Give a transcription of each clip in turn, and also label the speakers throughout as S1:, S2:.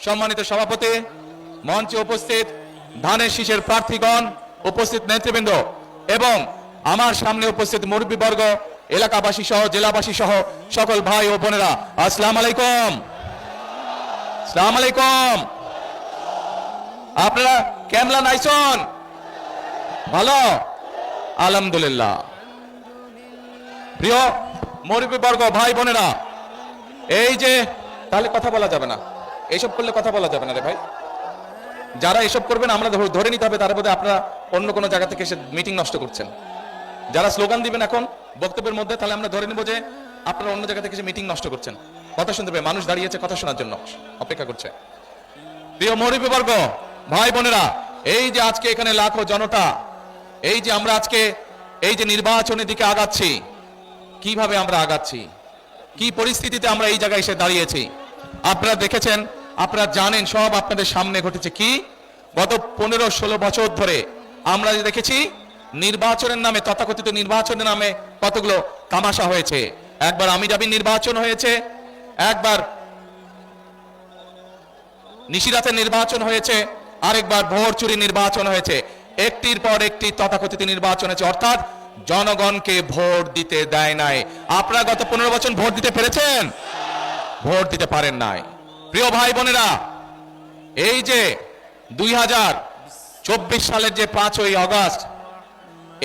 S1: সম্মানিত সভাপতি, মঞ্চে উপস্থিত ধানের শীষের প্রার্থীগণ, উপস্থিত নেতৃবৃন্দ এবং আমার সামনে উপস্থিত মুরব্বীবর্গ, এলাকাবাসী সহ জেলাবাসী সহ সকল ভাই ও বোনেরা, আসসালামু আলাইকুম। আসসালামু আলাইকুম। আপনারা কেমন আছেন? ভালো, আলহামদুলিল্লাহ। প্রিয় মুরব্বীবর্গ, ভাই বোনেরা, এই যে তাহলে কথা বলা যাবে না, এইসব করলে কথা বলা যাবে না রে ভাই। যারা এসব করবেন আমরা ধরে নিতে হবে তার মধ্যে আপনারা অন্য কোনো জায়গা থেকে এসে মিটিং নষ্ট করছেন। যারা স্লোগান দিবেন এখন বক্তব্যের মধ্যে, তাহলে আমরা ধরে নিব যে আপনারা অন্য জায়গা থেকে এসে মিটিং নষ্ট করছেন। কথা শুনতে পাবে, মানুষ দাঁড়িয়েছে কথা শোনার জন্য, অপেক্ষা করছে। প্রিয় মুরব্বীবর্গ, ভাই বোনেরা, এই যে আজকে এখানে লাখো জনতা, এই যে আমরা আজকে এই যে নির্বাচনের দিকে আগাচ্ছি, কিভাবে আমরা আগাচ্ছি, কি পরিস্থিতিতে আমরা এই জায়গায় এসে দাঁড়িয়েছি আপনারা দেখেছেন, আপনারা জানেন, সব আপনাদের সামনে ঘটেছে। কি গত 15-16 বছর ধরে আমরা দেখেছি নির্বাচনের নামে, তথাকথিত নির্বাচনের নামে কতগুলো তামাশা হয়েছে। একবার আমি যাবি নির্বাচন হয়েছে, একবার নিশিরাতের নির্বাচন হয়েছে, আরেকবার ভোট চুরি নির্বাচন হয়েছে। একটির পর একটি তথাকথিত নির্বাচন হয়েছে, অর্থাৎ জনগণকে ভোট দিতে দেয় নাই। আপনারা গত 15 বছর ভোট দিতে পেরেছেন? ভোট দিতে পারেন নাই। প্রিয় ভাই বোনেরা, এই যে 2024 সালের যে 5ই আগস্ট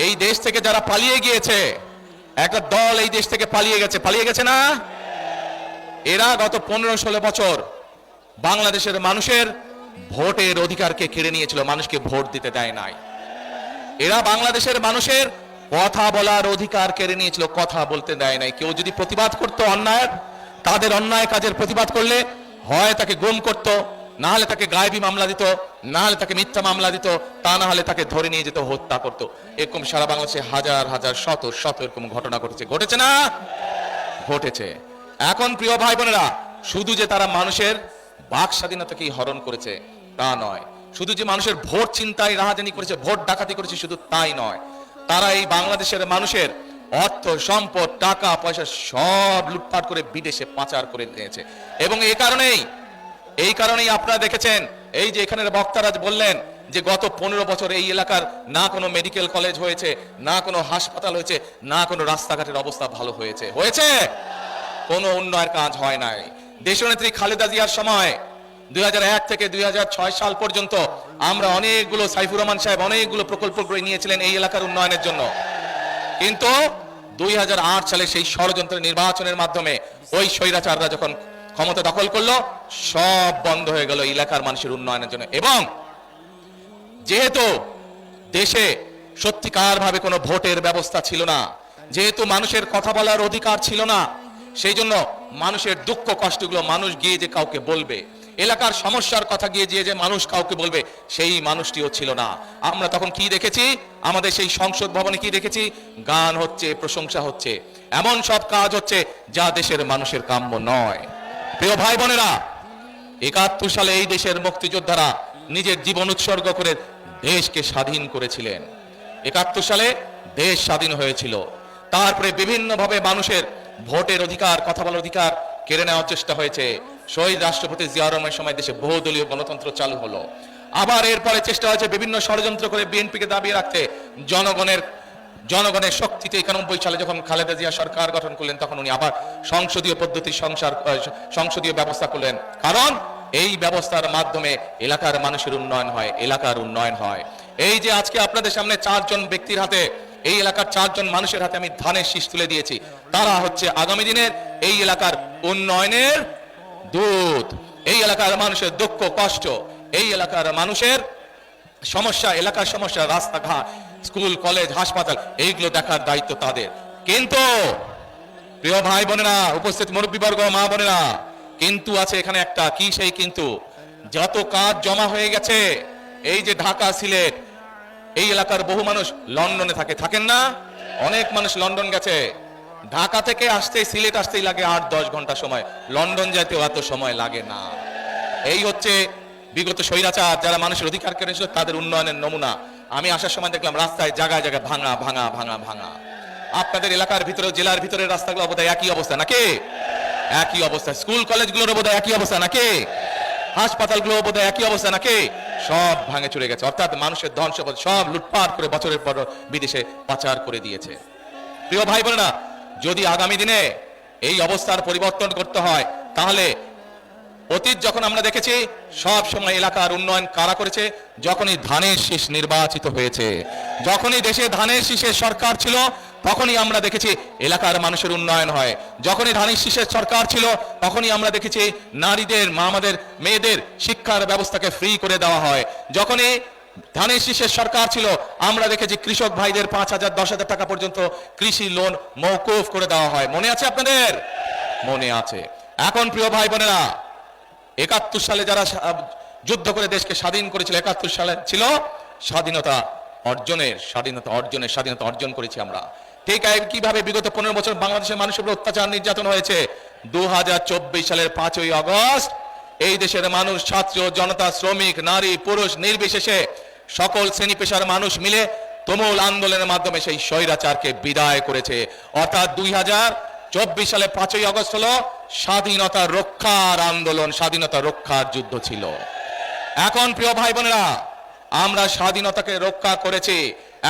S1: এই দেশ থেকে যারা পালিয়ে গিয়েছে, একটা দল এই দেশ থেকে পালিয়ে গেছে না? এরা গত 15-16 বছর বাংলাদেশের মানুষের ভোটের অধিকারকে কেড়ে নিয়েছিল, মানুষকে ভোট দিতে দেয় নাই। এরা বাংলাদেশের মানুষের কথা বলার অধিকার কেড়ে নিয়েছিল, কথা বলতে দেয় নাই। কেউ যদি প্রতিবাদ করতো অন্যায়ের, তাদের অন্যায় কাজের প্রতিবাদ করলে হয় তাকে গুম করত, না হলে তাকে গায়েবী মামলা দিত, না হলে তাকে মিথ্যা মামলা দিত, তা না হলে তাকে ধরে নিয়ে যেত, হত্যা করত। এরকম সারা বাংলাদেশে হাজার হাজার শত শত এরকম ঘটনা ঘটেছে না? ঘটেছে। এখন প্রিয় ভাই বোনেরা, শুধু যে তারা মানুষের বাক স্বাধীনতাকেই হরণ করেছে তা নয়, শুধু যে মানুষের ভোট ছিনতাই রাহাজানি করেছে, ভোট ডাকাতি করেছে, শুধু তাই নয়, তারা এই বাংলাদেশের মানুষের অর্থ সম্পদ টাকা পয়সা সব লুটপাট করে বিদেশে পাচার করে দিয়েছে। এবং এই কারণেই আপনারা দেখেছেন, এই যে এখানের বক্তারা বললেন যে গত 15 বছর এই এলাকার না কোনো মেডিকেল কলেজ হয়েছে, না কোনো হাসপাতাল হয়েছে, না কোনো রাস্তাঘাটের অবস্থা ভালো হয়েছে। কোনো উন্নয়নের কাজ হয় নাই। দেশনেত্রী খালেদা জিয়ার সময় 2001 থেকে 2006 সাল পর্যন্ত আমরা অনেকগুলো, সাইফুর রহমান সাহেব অনেকগুলো প্রকল্প করে নিয়েছিলেন এই এলাকার উন্নয়নের জন্য। কিন্তু 2008 সালে সেই ষড়যন্ত্র নির্বাচনের মাধ্যমে ওই স্বৈরাচাররা যখন ক্ষমতা দখল করলো, সব বন্ধ হয়ে গেল এলাকার মানুষের উন্নয়নের জন্য। এবং যেহেতু দেশে সত্যিকার ভাবে কোনো ভোটের ব্যবস্থা ছিল না, যেহেতু মানুষের কথা বলার অধিকার ছিল না, সেই জন্য মানুষের দুঃখ কষ্টগুলো মানুষ গিয়ে যে কাউকে বলবে, এলাকার সমস্যার কথা গিয়ে যে মানুষ কাউকে বলবে, সেই মানুষটিও ছিল না। আমরা তখন কি দেখেছি? আমাদের সেই সংসদ ভবনে কি দেখেছি? গান হচ্ছে, প্রশংসা হচ্ছে, এমন সব কাজ হচ্ছে যা দেশের মানুষের কাম্য নয়। প্রিয় ভাই বোনেরা, 71 সালে এই দেশের মুক্তিযোদ্ধারা নিজের জীবন উৎসর্গ করে দেশকে স্বাধীন করেছিলেন। 71 সালে দেশ স্বাধীন হয়েছিল। তারপরে বিভিন্নভাবে মানুষের ভোটের অধিকার, কথা বলার অধিকার কেড়ে নেওয়ার চেষ্টা হয়েছে। শহীদ রাষ্ট্রপতি জিয়া রহমানের সময় দেশে বহুদলীয় গণতন্ত্র চালু হলো। আবার এরপরে চেষ্টা হয়েছে বিভিন্ন ষড়যন্ত্র করে বিএনপিকে দাবিয়ে রাখতে। জনগণের শক্তিতে 91 সালে যখন খালেদা জিয়া সরকার গঠন করলেন, তখন উনি আবার সংসদীয় পদ্ধতির সংসদীয় ব্যবস্থা করলেন। কারণ এই ব্যবস্থার মাধ্যমে এলাকার মানুষের উন্নয়ন হয়, এলাকার উন্নয়ন হয়। এই যে আজকে আপনাদের সামনে 4 জন ব্যক্তির হাতে, এই এলাকার 4 জন মানুষের হাতে আমি ধানের শীষ তুলে দিয়েছি, তারা হচ্ছে আগামী দিনের এই এলাকার উন্নয়নের দূত। এই এলাকার মানুষের দুঃখ কষ্ট, এই এলাকার মানুষের সমস্যা, এলাকার সমস্যা, রাস্তাঘাট, স্কুল কলেজ হাসপাতাল, এইগুলো দেখার দায়িত্ব তাদের। কিন্তু প্রিয় ভাই বোনেরা, উপস্থিত মুরব্বীবর্গ, মা বোনেরা, কিন্তু আছে এখানে একটা। কি সেই কিন্তু? যত কাজ জমা হয়ে গেছে, এই যে ঢাকা, সিলেট, এই এলাকার বহু মানুষ লন্ডনে থাকেন না? অনেক মানুষ লন্ডন গেছে। ঢাকা থেকে আসতে, সিলেট আসতেই লাগে 8-10 ঘন্টা সময়, লন্ডন যেতেও এত সময় লাগে না। এই হচ্ছে বিগত স্বৈরাচার যারা মানুষের অধিকার কেড়ে নিয়েছিল তাদের উন্নয়নের নমুনা। আমি আসার সময় দেখলাম রাস্তায় জায়গায় জায়গায় ভাঙা ভাঙা ভাঙা ভাঙা। আপনাদের এলাকার ভিতরে, জেলার ভিতরের রাস্তাগুলো বোধহয় একই অবস্থা নাকি? একই অবস্থা। স্কুল কলেজগুলোর বোধহয় একই অবস্থা নাকি? হাসপাতালগুলো বোধহয় একই অবস্থা নাকি, সব ভাঙে চুরে গেছে। অর্থাৎ মানুষের ধন সম্পদ সব লুটপাট করে বছরের পর বিদেশে পাচার করে দিয়েছে। প্রিয় ভাই বোনেরা, যদি আগামী দিনে এই অবস্থার পরিবর্তন করতে হয়, তাহলে অতীত যখন আমরা দেখেছি সব সময় এলাকার উন্নয়ন কারা করেছে, যখনই ধানের শীষ নির্বাচিত হয়েছে, যখনই দেশে ধানের শীষের সরকার ছিল, তখনই আমরা দেখেছি এলাকার মানুষের উন্নয়ন হয়। যখনই ধানের শীষের সরকার ছিল, তখনই আমরা দেখেছি নারীদের, আমাদের মেয়েদের শিক্ষার ব্যবস্থাকে ফ্রি করে দেওয়া হয়। যখনই ধানের শীষের সরকার ছিল, আমরা দেখেছি কৃষক ভাইদের 5,000 10,000 টাকা পর্যন্ত কৃষি লোন মওকুফ করে দেওয়া হয়। মনে আছে আপনাদের? মনে আছে। এখন প্রিয় ভাই বোনেরা, 71 সালে যারা যুদ্ধ করে দেশকে স্বাধীন করেছিল, 71 সালে ছিল স্বাধীনতা অর্জন করেছি আমরা। ঠিক কিভাবে বিগত 15 বছর বাংলাদেশের মানুষের উপর অত্যাচার নির্যাতন হয়েছে, 2024 সালের 5ই আগস্ট এই দেশের মানুষ, ছাত্র জনতা, শ্রমিক, নারী পুরুষ নির্বিশেষে সকল শ্রেণী পেশার মানুষ মিলে তুমুল আন্দোলনের মাধ্যমে সেই স্বৈরাচারকে বিদায় করেছে। অর্থাৎ 2024 সালে 5ই আগস্ট হলো স্বাধীনতা রক্ষার আন্দোলন, স্বাধীনতা রক্ষার যুদ্ধ ছিল। এখন প্রিয় ভাই বোনেরা, আমরা স্বাধীনতাকে রক্ষা করেছি,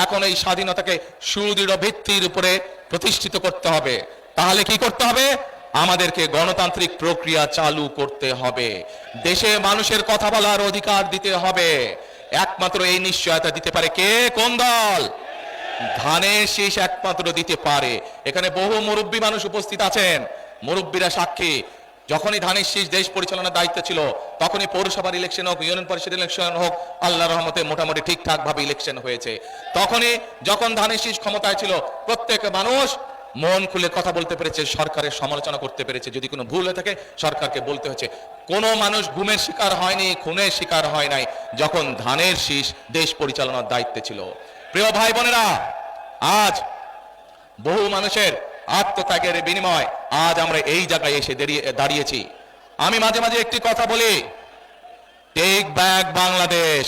S1: এখন এই স্বাধীনতাকে সুদৃঢ় ভিত্তির উপরে প্রতিষ্ঠিত করতে হবে। তাহলে কি করতে হবে? আমাদেরকে গণতান্ত্রিক প্রক্রিয়া চালু করতে হবে, দেশে মানুষের কথা বলার অধিকার দিতে হবে। একমাত্র এই নিশ্চয়তা দিতে পারে কে? কোন দল? ধানের শীষ একমাত্র দিতে পারে। এখানে বহু মুরব্বী মানুষ উপস্থিত আছেন, মুরব্বীরা সাক্ষী। যখনই ধানের শীষ দেশ পরিচালনার দায়িত্ব ছিল, তখনই পৌরসভার ইলেকশন হোক, ইউনিয়ন পরিষদ ইলেকশন হোক, আল্লাহর রহমতে মোটামুটি ঠিকঠাক ভাবে ইলেকশন হয়েছে। তখনই যখন ধানের শীষ ক্ষমতায় ছিল, প্রত্যেক মানুষ মন খুলে কথা বলতে পেরেছে, সরকারের সমালোচনা করতে পেরেছে। যদি কোনো ভুল হয়ে থাকে সরকারকে বলতে হয়েছে। কোনো মানুষ গুমের শিকার হয়নি, খুনের শিকার হয় নাই, যখন ধানের শীষ দেশ পরিচালনার দায়িত্বে ছিল। প্রিয় ভাই বোনেরা, আজ বহু মানুষের আত্মত্যাগের বিনিময় আজ আমরা এই জায়গায় এসে দাঁড়িয়েছি। আমি মাঝে মাঝে একটি কথা বলি, টেক ব্যাক বাংলাদেশ।